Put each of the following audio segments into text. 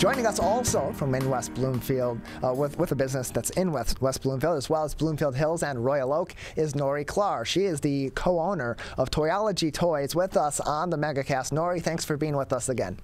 Joining us also from in West Bloomfield, with a business that's in West Bloomfield, as well as Bloomfield Hills and Royal Oak, is Nori Klar. She is the co-owner of Toyology Toys, with us on the MegaCast. Nori, thanks for being with us again.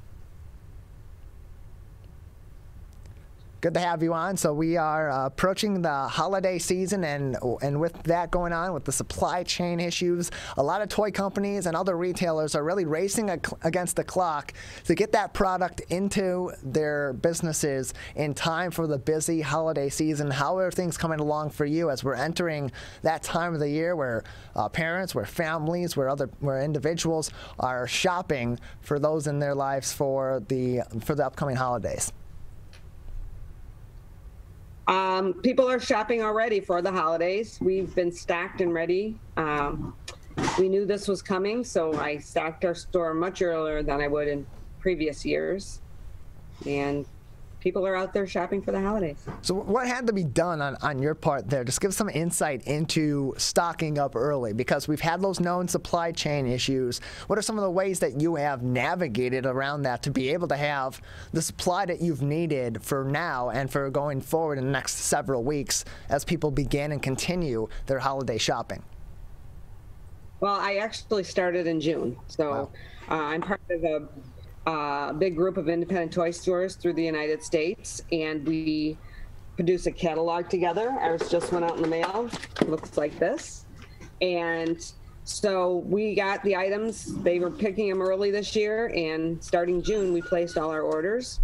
Good to have you on. So we are approaching the holiday season, and with that going on, with the supply chain issues, a lot of toy companies and other retailers are really racing against the clock to get that product into their businesses in time for the busy holiday season. How are things coming along for you as we're entering that time of the year where parents, where families, where individuals are shopping for those in their lives for the upcoming holidays? People are shopping already for the holidays. We've been stacked and ready. We knew this was coming, so I stocked our store much earlier than I would in previous years. And people are out there shopping for the holidays. So what had to be done on your part there? Just give some insight into stocking up early, because we've had those known supply chain issues. What are some of the ways that you have navigated around that to be able to have the supply that you've needed for now and for going forward in the next several weeks as people begin and continue their holiday shopping? Well, I actually started in June. So wow. I'm part of a big group of independent toy stores through the United States, and we produce a catalog together. Ours just went out in the mail. It looks like this. And so we got the items. They were picking them early this year, and starting June, we placed all our orders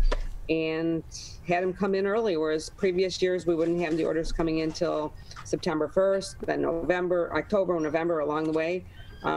and had them come in early, whereas previous years we wouldn't have the orders coming in till September 1st, then November, October, November along the way.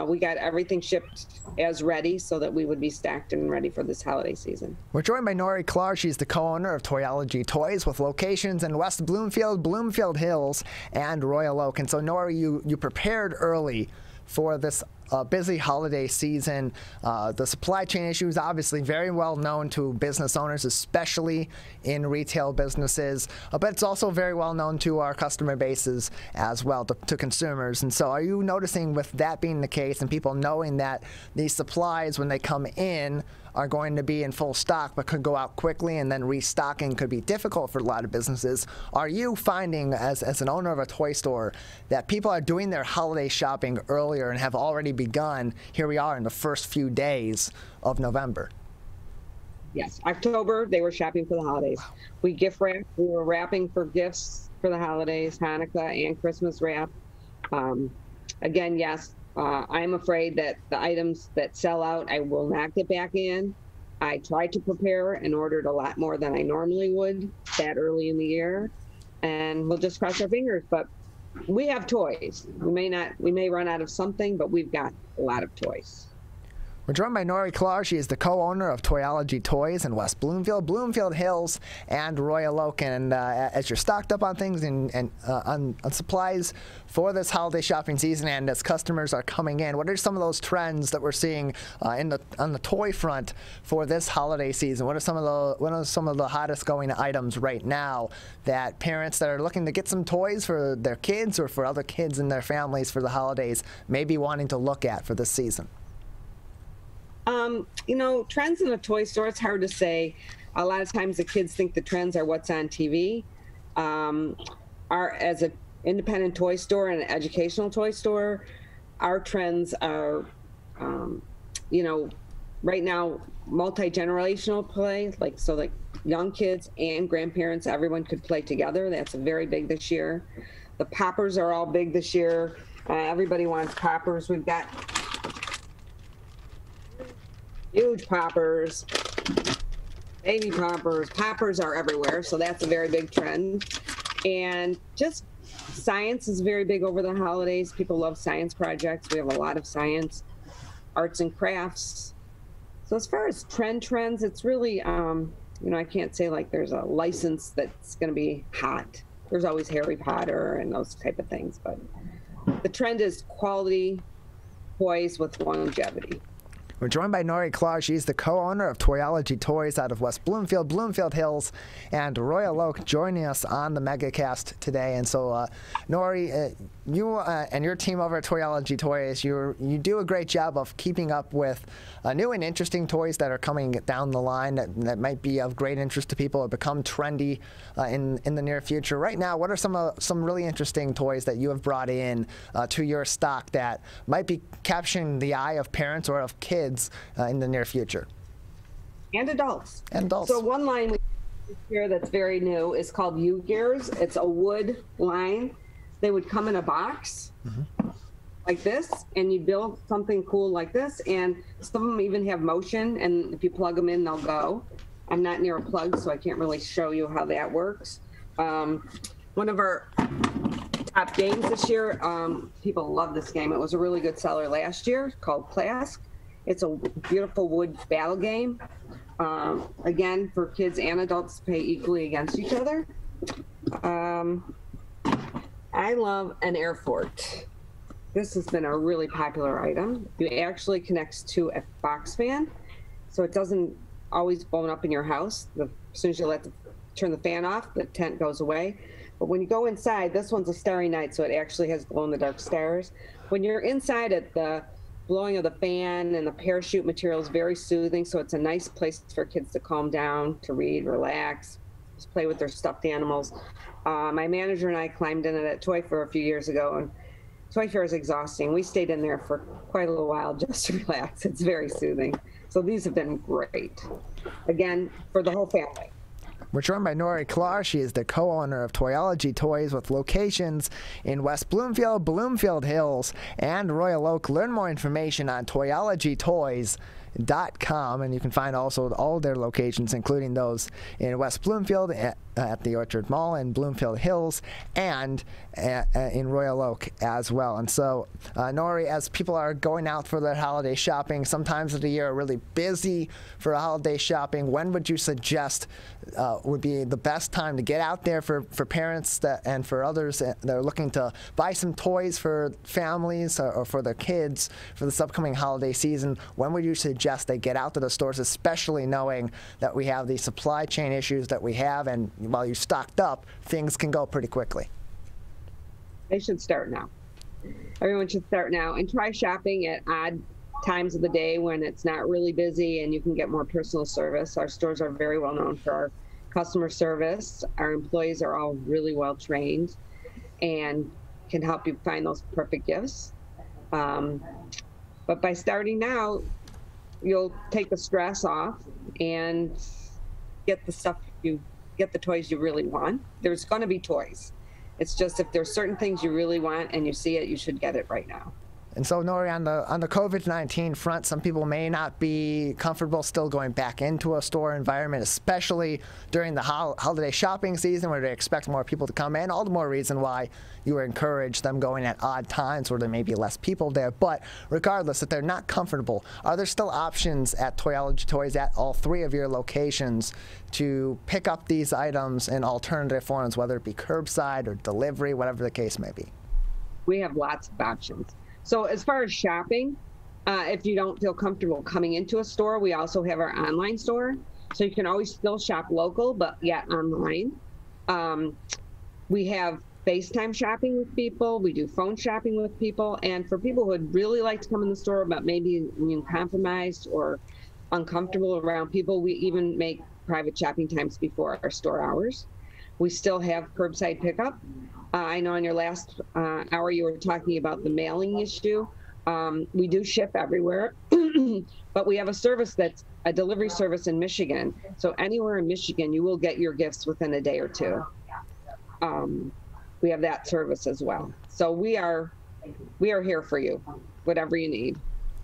We got everything shipped as ready so that we would be stacked and ready for this holiday season. We're joined by Nori Klar. She's the co-owner of Toyology Toys, with locations in West Bloomfield, Bloomfield Hills, and Royal Oak. And so, Nori, you prepared early for this busy holiday season. The supply chain issues obviously very well known to business owners, especially in retail businesses, but it's also very well known to our customer bases as well, to consumers. And so are you noticing, with that being the case and people knowing that these supplies, when they come in, are going to be in full stock but could go out quickly, and then restocking could be difficult for a lot of businesses, are you finding, as an owner of a toy store, that people are doing their holiday shopping earlier and have already begun? Here we are in the first few days of November. Yes, October, they were shopping for the holidays. Wow. We gift wrapped. We were wrapping for gifts for the holidays, Hanukkah and Christmas wrap. Again, yes, I'm afraid that the items that sell out, I will not get back in. I tried to prepare and ordered a lot more than I normally would that early in the year, and we'll just cross our fingers. But we have toys. We may run out of something, but we've got a lot of toys. We're joined by Nori Klar. She is the co-owner of Toyology Toys in West Bloomfield, Bloomfield Hills, and Royal Oak. And as you're stocked up on things and on supplies for this holiday shopping season, and as customers are coming in, what are some of those trends that we're seeing on the toy front for this holiday season? What are some of the hottest going items right now that parents that are looking to get some toys for their kids or for other kids in their families for the holidays may be wanting to look at for this season? Trends in a toy store, it's hard to say. A lot of times the kids think the trends are what's on TV. As an independent toy store and an educational toy store, our trends are, right now, multi-generational play, like young kids and grandparents, everyone could play together. That's very big this year. The poppers are all big this year. Everybody wants poppers. We've got huge poppers, baby poppers. Poppers are everywhere, so that's a very big trend. And just science is very big over the holidays. People love science projects. We have a lot of science, arts and crafts. So as far as trends, it's really, I can't say like there's a license that's going to be hot. There's always Harry Potter and those type of things, but the trend is quality toys with longevity. We're joined by Nori Klar. She's the co-owner of Toyology Toys out of West Bloomfield, Bloomfield Hills, and Royal Oak, joining us on the MegaCast today. And so, Nori, you and your team over at Toyology Toys, you do a great job of keeping up with new and interesting toys that are coming down the line that might be of great interest to people or become trendy in the near future. Right now, what are some really interesting toys that you have brought in to your stock that might be capturing the eye of parents or of kids in the near future? And adults. And adults. So one line we have here that's very new is called U-Gears. It's a wood line. They would come in a box like this, and you build something cool like this, and some of them even have motion, and if you plug them in, they'll go. I'm not near a plug, so I can't really show you how that works. One of our top games this year, people love this game. It was a really good seller last year, called Clask. It's a beautiful wood battle game. Again, for kids and adults to play equally against each other. I love an air fort. This has been a really popular item. It actually connects to a box fan, so it doesn't always blow up in your house. As soon as you turn the fan off, the tent goes away. But when you go inside, this one's a Starry Night, so it actually has glow-in-the-dark stars. When you're inside it, the blowing of the fan and the parachute material is very soothing, so it's a nice place for kids to calm down, to read, relax, just play with their stuffed animals. My manager and I climbed in it at Toy Fair a few years ago, and Toy Fair is exhausting. We stayed in there for quite a little while just to relax. It's very soothing. So these have been great. Again, for the whole family. We're joined by Nori Klar. She is the co-owner of Toyology Toys with locations in West Bloomfield, Bloomfield Hills, and Royal Oak. Learn more information on toyologytoys.com, and you can find also all their locations, including those in West Bloomfield at the Orchard Mall in Bloomfield Hills and in Royal Oak as well. And so, Nori, as people are going out for their holiday shopping, sometimes of the year are really busy for holiday shopping, when would you suggest would be the best time to get out there for parents and for others that are looking to buy some toys for families or for their kids for this upcoming holiday season? When would you suggest they get out to the stores, especially knowing that we have the supply chain issues that we have, and while you're stocked up, things can go pretty quickly? They should start now. Everyone should start now and try shopping at odd times of the day when it's not really busy and you can get more personal service. Our stores are very well known for our customer service. Our employees are all really well trained and can help you find those perfect gifts. But by starting now, you'll take the stress off and get the toys you really want. There's going to be toys. It's just if there's certain things you really want and you see it, you should get it right now. And so, Nori, on the COVID-19 front, some people may not be comfortable still going back into a store environment, especially during the holiday shopping season where they expect more people to come in. All the more reason why you encourage them going at odd times where there may be less people there. But regardless, if they're not comfortable, are there still options at Toyology Toys at all three of your locations to pick up these items in alternative forms, whether it be curbside or delivery, whatever the case may be? We have lots of options. So as far as shopping, if you don't feel comfortable coming into a store, we also have our online store. So you can always still shop local, but yet online. We have FaceTime shopping with people. We do phone shopping with people. And for people who would really like to come in the store, but maybe compromised or uncomfortable around people, we even make private shopping times before our store hours. We still have curbside pickup. I know in your last hour you were talking about the mailing issue. We do ship everywhere, but we have a service that's a delivery service in Michigan. So anywhere in Michigan, you will get your gifts within a day or two. We have that service as well. So we are here for you, whatever you need.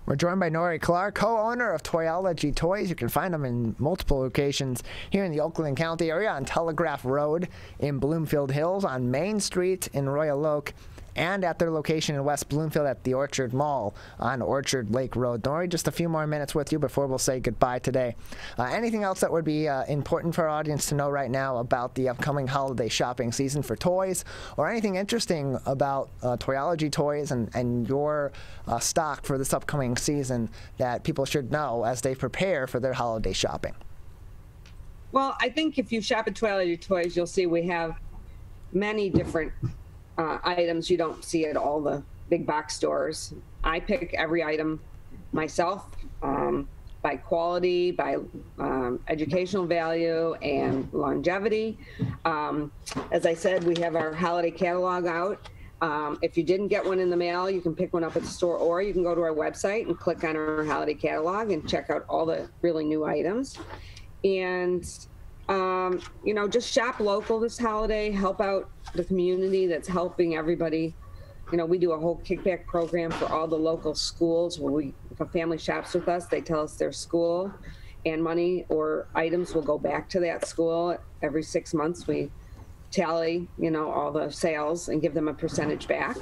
We're joined by Nori Klar, co-owner of Toyology Toys. You can find them in multiple locations here in the Oakland County area, on Telegraph Road in Bloomfield Hills, on Main Street in Royal Oak, and at their location in West Bloomfield at the Orchard Mall on Orchard Lake Road. Nori, just a few more minutes with you before we'll say goodbye today. Anything else that would be important for our audience to know right now about the upcoming holiday shopping season for toys, or anything interesting about Toyology Toys and your stock for this upcoming season that people should know as they prepare for their holiday shopping? Well, I think if you shop at Toyology Toys, you'll see we have many different items you don't see at all the big box stores. I pick every item myself by quality, by educational value, and longevity. As I said, we have our holiday catalog out. If you didn't get one in the mail, you can pick one up at the store, or you can go to our website and click on our holiday catalog and check out all the really new items. And you know, just shop local this holiday, help out the community that's helping everybody. You know, we do a whole kickback program for all the local schools where if a family shops with us, they tell us their school, and money or items will go back to that school. Every 6 months, we tally, you know, all the sales and give them a percentage back.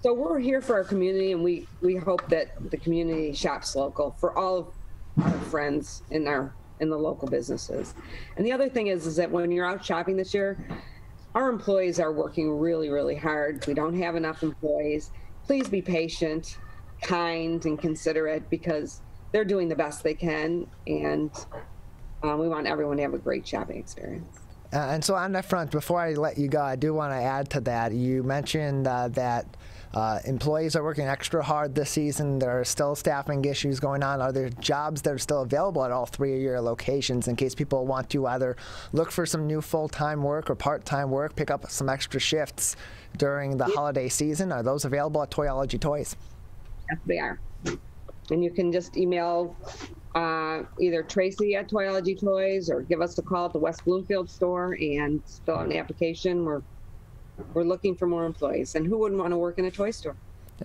So we're here for our community, and we hope that the community shops local for all of our friends in the local businesses. And the other thing is that when you're out shopping this year, our employees are working really, really hard. We don't have enough employees. Please be patient, kind, and considerate, because they're doing the best they can, and we want everyone to have a great shopping experience. And so on that front, before I let you go, I do want to add to that. You mentioned that employees are working extra hard this season. There are still staffing issues going on. Are there jobs that are still available at all three of your locations in case people want to either look for some new full-time work or part-time work, pick up some extra shifts during the holiday season? Are those available at Toyology Toys? Yes, they are. And you can just email either Tracy at Toyology Toys or give us a call at the West Bloomfield store and fill out an application. We're looking for more employees, and who wouldn't want to work in a toy store?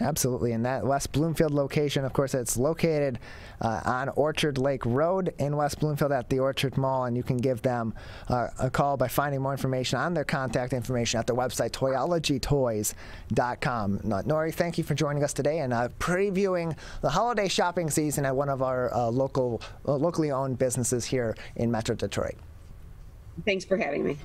Absolutely. And that West Bloomfield location, of course, it's located on Orchard Lake Road in West Bloomfield at the Orchard Mall, and you can give them a call by finding more information on their contact information at their website, toyologytoys.com. Nori, thank you for joining us today and previewing the holiday shopping season at one of our locally owned businesses here in Metro Detroit. Thanks for having me.